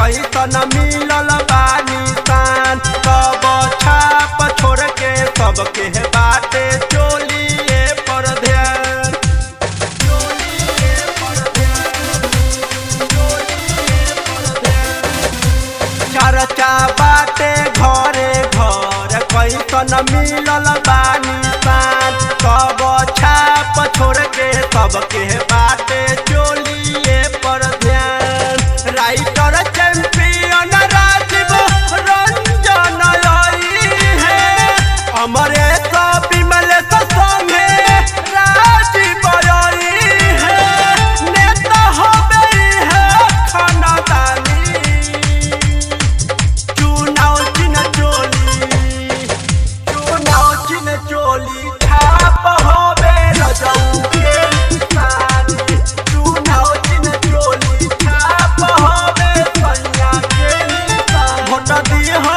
कैसन मिलल बानी सान। सब छाप छोड़ के सबके बाटे चोलिए पर ध्यान। चर्चा बाटे घरे घर कैसन मिलल बानी सान। सब छाप छोड़ के सबके बाटे चोलिए पर ध्यान। राइटर चैंपियन राजीव रंजन आई है। अमरेश विमलेश संगे राजीव आई है। नेता होबे है खानदानी। चुनाव चिन्ह चोली छाप होबे रजऊ के निशानी। चुनाव चिन्ह चोली छाप होबे सैया के निशानी। वोट दी हो